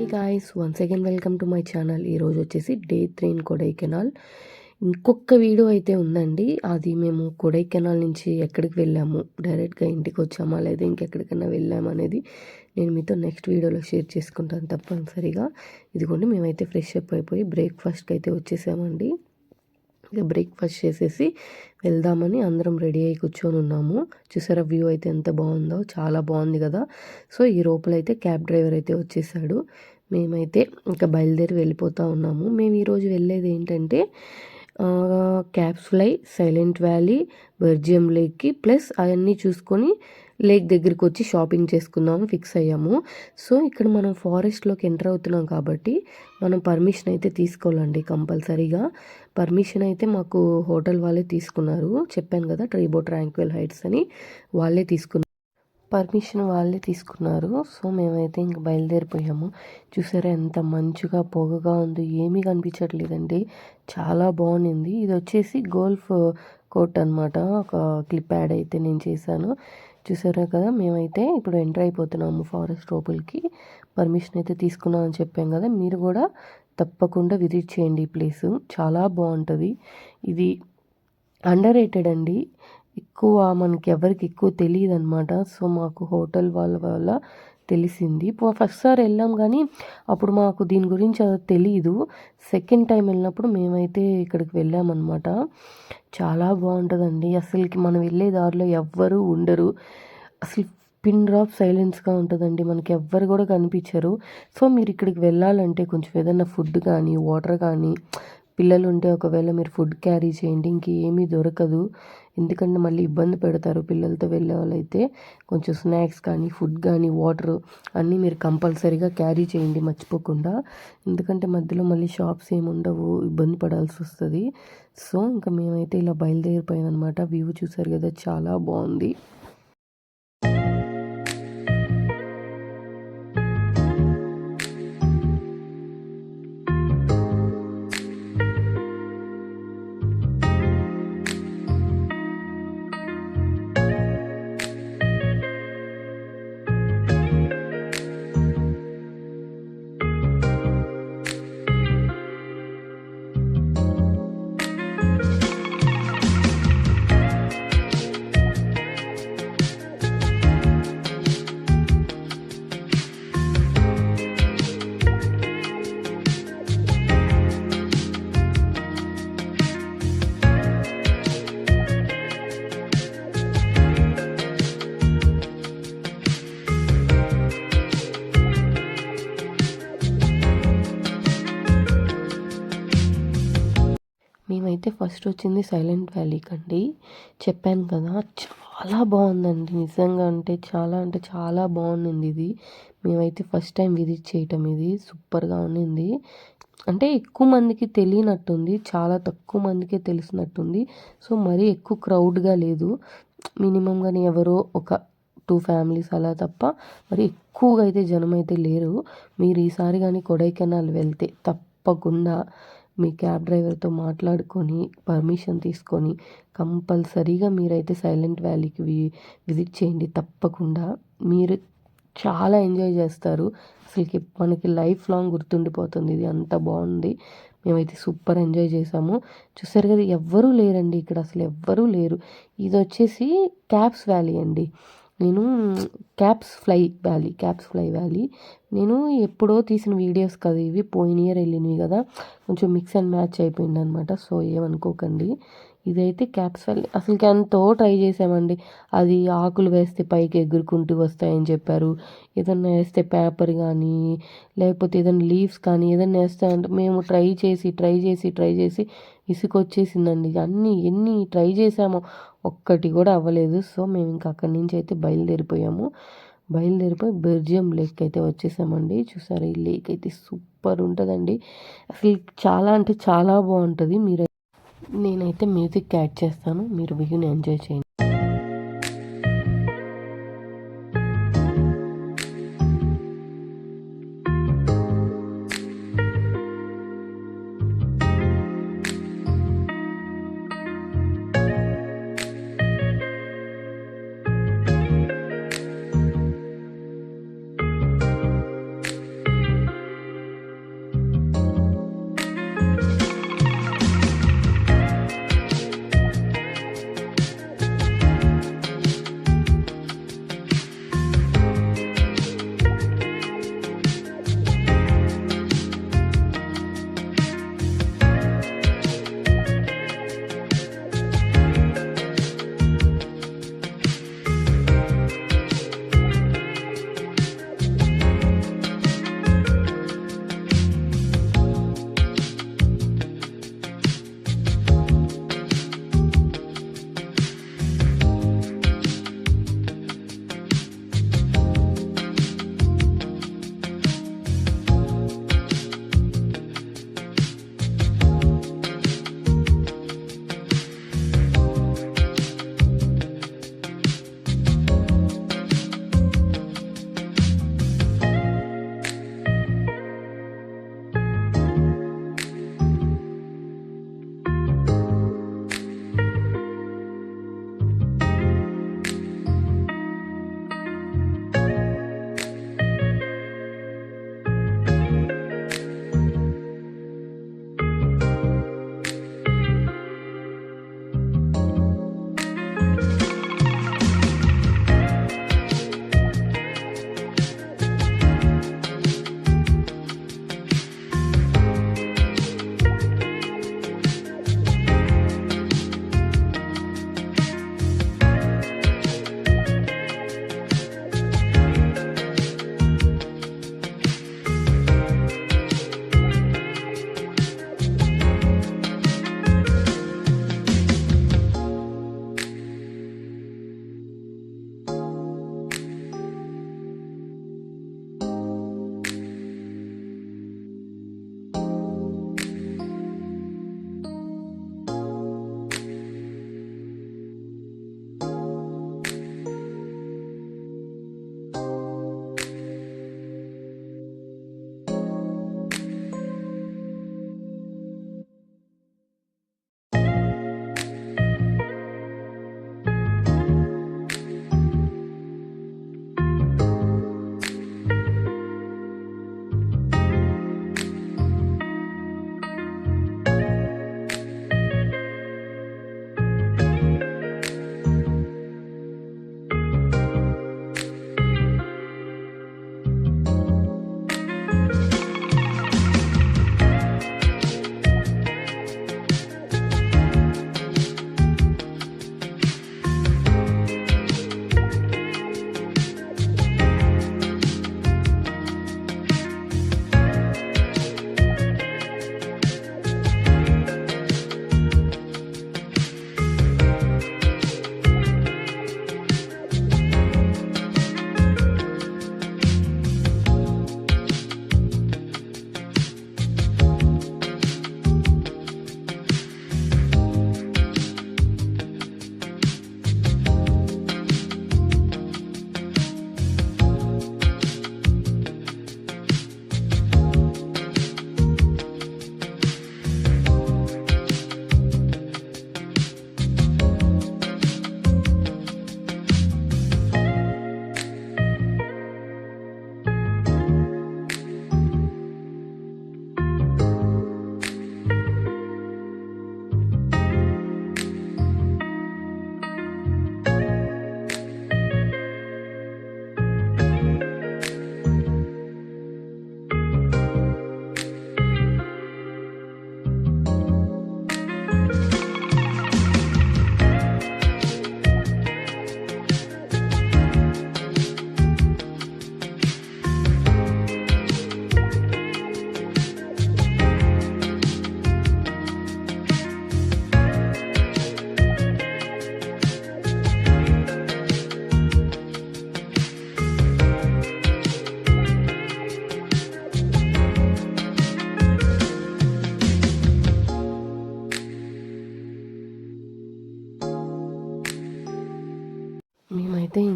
Hey guys, once again welcome to my channel. ఈరోజు వచ్చేసి day 3 in Kodaikanal. ఇంకొక video అయితే ఉందండి. అది మేము కొడైకెనాల్ నుంచి ఎక్కడికి వెళ్ళాము, డైరెక్ట్గా ఇంటికి వచ్చామా లేదా ఇంకెక్కడికైనా వెళ్ళాము అనేది నేను మీతో నెక్స్ట్ వీడియోలో షేర్ చేసుకుంటాను తప్పనిసరిగా. ఇదిగోండి, మేమైతే ఫ్రెష్ అప్ అయిపోయి బ్రేక్ఫాస్ట్కి అయితే వచ్చేసామండి. ఇక బ్రేక్ఫాస్ట్ చేసేసి వెళ్దామని అందరం రెడీ అయ్యి కూర్చొని ఉన్నాము. చూసారా వ్యూ అయితే ఎంత బాగుందో, చాలా బాగుంది కదా. సో ఈ లోపలైతే క్యాబ్ డ్రైవర్ అయితే వచ్చేసాడు. మేమైతే ఇంకా బయలుదేరి వెళ్ళిపోతూ ఉన్నాము. మేము ఈరోజు వెళ్ళేది ఏంటంటే క్యాబ్స్ ఫ్లై, సైలెంట్ వ్యాలీ, బెర్జియం లేక్కి ప్లస్ అవన్నీ చూసుకొని లేక్ దగ్గరికి వచ్చి షాపింగ్ చేసుకుందాము ఫిక్స్ అయ్యాము. సో ఇక్కడ మనం ఫారెస్ట్లోకి ఎంటర్ అవుతున్నాం కాబట్టి మనం పర్మిషన్ అయితే తీసుకోవాలండి కంపల్సరీగా. పర్మిషన్ అయితే మాకు హోటల్ వాళ్ళే తీసుకున్నారు. చెప్పాను కదా, ట్రైబో ట్రాంక్విల్ హైట్స్ అని, వాళ్ళే తీసుకున్నారు. పర్మిషన్ వాళ్ళే తీసుకున్నారు. సో మేమైతే ఇంక బయలుదేరిపోయాము. చూసారా ఎంత మంచుగా పొగగా ఉందో, ఏమీ కనిపించట్లేదండి, చాలా బాగుంది. ఇది వచ్చేసి గోల్ఫ్ కోర్ట్ అనమాట. ఒక క్లిప్ యాడ్ అయితే నేను చేశాను, చూసారా కదా. మేమైతే ఇప్పుడు ఎంటర్ అయిపోతున్నాము ఫారెస్ట్ లోపలికి. పర్మిషన్ అయితే తీసుకున్నాం అని చెప్పాం కదా, మీరు కూడా తప్పకుండా విజిట్ చేయండి ఈ ప్లేసు, చాలా బాగుంటుంది. ఇది అండర్ రేటెడ్ అండి, ఎక్కువ మనకి ఎవరికి ఎక్కువ తెలియదు అనమాట. సో మాకు హోటల్ వాళ్ళ వల్ల తెలిసింది. ఫస్ట్ సారి వెళ్ళాం కానీ అప్పుడు మాకు దీని గురించి తెలియదు. సెకండ్ టైం వెళ్ళినప్పుడు మేమైతే ఇక్కడికి వెళ్ళామన్నమాట. చాలా బాగుంటుందండి. అసలుకి మనం వెళ్ళే దారిలో ఎవ్వరూ ఉండరు, అసలు పిన్ డ్రాప్ సైలెన్స్గా ఉంటుందండి, మనకి ఎవ్వరు కూడా కనిపించరు. సో మీరు ఇక్కడికి వెళ్ళాలంటే కొంచెం ఏదైనా ఫుడ్ కానీ వాటర్ కానీ, పిల్లలు ఉంటే ఒకవేళ మీరు ఫుడ్ క్యారీ చేయండి, ఇంకేమీ దొరకదు. ఎందుకంటే మళ్ళీ ఇబ్బంది పెడతారు పిల్లలతో వెళ్ళే వాళ్ళైతే. కొంచెం స్నాక్స్ కానీ ఫుడ్ కానీ వాటర్ అన్నీ మీరు కంపల్సరీగా క్యారీ చేయండి మర్చిపోకుండా. ఎందుకంటే మధ్యలో మళ్ళీ షాప్స్ ఏమి ఉండవు, ఇబ్బంది పడాల్సి వస్తుంది. సో ఇంకా మేమైతే ఇలా బయలుదేరిపోయాం అనమాట. వ్యూ చూసారు కదా, చాలా బాగుంది. మేమైతే ఫస్ట్ వచ్చింది సైలెంట్ వ్యాలీకి అండి. చెప్పాను కదా, చాలా బాగుందండి నిజంగా, అంటే చాలా బాగుంది ఇది. మేమైతే ఫస్ట్ టైం విజిట్ చేయటం, ఇది సూపర్గా ఉండింది. అంటే ఎక్కువ మందికి తెలియనట్టుంది, చాలా తక్కువ మందికే తెలిసినట్టుంది. సో మరీ ఎక్కువ క్రౌడ్గా లేదు, మినిమం కానీ ఎవరో ఒక 2 ఫ్యామిలీస్ అలా తప్ప మరి ఎక్కువగా అయితే జనం అయితే లేరు. మీరు ఈసారి కానీ కొడైకెనాల్ వెళ్తే తప్పకుండా మీ క్యాబ్ డ్రైవర్తో మాట్లాడుకొని పర్మిషన్ తీసుకొని కంపల్సరీగా మీరైతే సైలెంట్ వ్యాలీకి విజిట్ చేయండి తప్పకుండా. మీరు చాలా ఎంజాయ్ చేస్తారు. అసలుకి మనకి లైఫ్ లాంగ్ గుర్తుండిపోతుంది, ఇది అంత బాగుంది. మేమైతే సూపర్ ఎంజాయ్ చేసాము. చూసారు కదా, ఎవ్వరూ లేరండి ఇక్కడ, అసలు ఎవ్వరూ లేరు. ఇది వచ్చేసి క్యాబ్స్ వ్యాలీ అండి. నేను క్యాబ్స్ ఫ్లై వ్యాలీ నేను ఎప్పుడో తీసిన వీడియోస్ కదా ఇవి, పోయిన ఇయర్ వెళ్ళినవి కదా, కొంచెం మిక్స్ అండ్ మ్యాచ్ అయిపోయింది అనమాట. సో ఏమనుకోకండి. ఇదైతే క్యాబ్స్ వ్యాలీ. అసలుకి ఎంతో ట్రై చేసామండి. అది ఆకులు వేస్తే పైకి ఎగురుకుంటూ వస్తాయని చెప్పారు. ఏదన్నా వేస్తే పేపర్ కానీ లేకపోతే ఏదైనా లీవ్స్ కానీ ఏదైనా వేస్తాయంటే మేము ట్రై చేసి ఇసుకొచ్చేసిందండి. ఎన్ని ట్రై చేసామో ఒక్కటి కూడా అవ్వలేదు. సో మేము ఇంకా అక్కడి నుంచి అయితే బయలుదేరిపోయి బెర్జియం లేక్ అయితే వచ్చేసామండి. చూసారు, ఈ లేక్ అయితే సూపర్ ఉంటుందండి. అసలు చాలా బాగుంటుంది. నేనైతే మ్యూజిక్ యాడ్ చేస్తాను, మీరు వ్యూని ఎంజాయ్ చేయండి.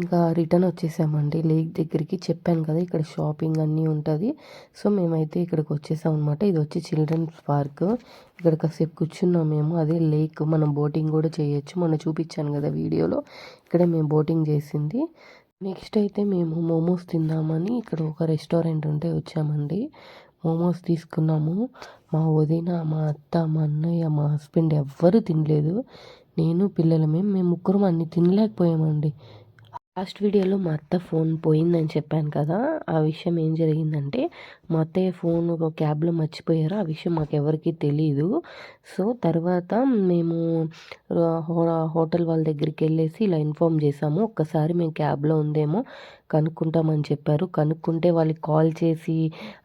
ఇంకా రిటర్న్ వచ్చేసామండి లేక్ దగ్గరికి. చెప్పాను కదా ఇక్కడ షాపింగ్ అన్నీ ఉంటుంది. సో మేమైతే ఇక్కడికి వచ్చేసాం అనమాట. ఇది వచ్చి చిల్డ్రన్స్ పార్క్. ఇక్కడ కాసేపు కూర్చున్నాం మేము. అదే లేక్, మనం బోటింగ్ కూడా చేయొచ్చు. మొన్న చూపించాను కదా వీడియోలో, ఇక్కడే మేము బోటింగ్ చేసింది. నెక్స్ట్ అయితే మేము మోమోస్ తిందామని ఇక్కడ ఒక రెస్టారెంట్ ఉంటే వచ్చామండి. మోమోస్ తీసుకున్నాము. మా వదిన, మా అత్త, మా అన్నయ్య, మా హస్బెండ్ ఎవ్వరూ తినలేదు. నేను పిల్లలమే, మేము ముగ్గురం అన్ని తినలేకపోయామండి. లాస్ట్ వీడియోలో మా అత్త ఫోన్ పోయిందని చెప్పాను కదా, ఆ విషయం ఏం జరిగిందంటే మా అత్తయ్య ఫోన్ ఒక క్యాబ్లో మర్చిపోయారు. ఆ విషయం మాకు ఎవరికీ తెలీదు. సో తర్వాత మేము హోటల్ వాళ్ళ దగ్గరికి వెళ్ళేసి ఇలా ఇన్ఫామ్ చేసాము. ఒక్కసారి మేము క్యాబ్లో ఉందేమో కనుక్కుంటామని చెప్పారు. కనుక్కుంటే వాళ్ళకి కాల్ చేసి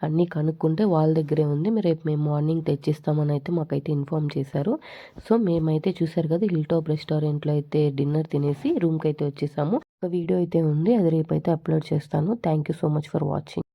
అన్నీ కనుక్కుంటే వాళ్ళ దగ్గరే ఉంది, మీరు రేపు మేము మార్నింగ్ తెచ్చిస్తామని అయితే మాకైతే ఇన్ఫామ్ చేశారు. సో మేమైతే చూసారు కదా హిల్ టాప్ రెస్టారెంట్లో అయితే డిన్నర్ తినేసి రూమ్కి అయితే వచ్చేసాము. ఒక వీడియో అయితే ఉంది, అది రేపు అయితే అప్లోడ్ చేస్తాను. Thank you so much for watching.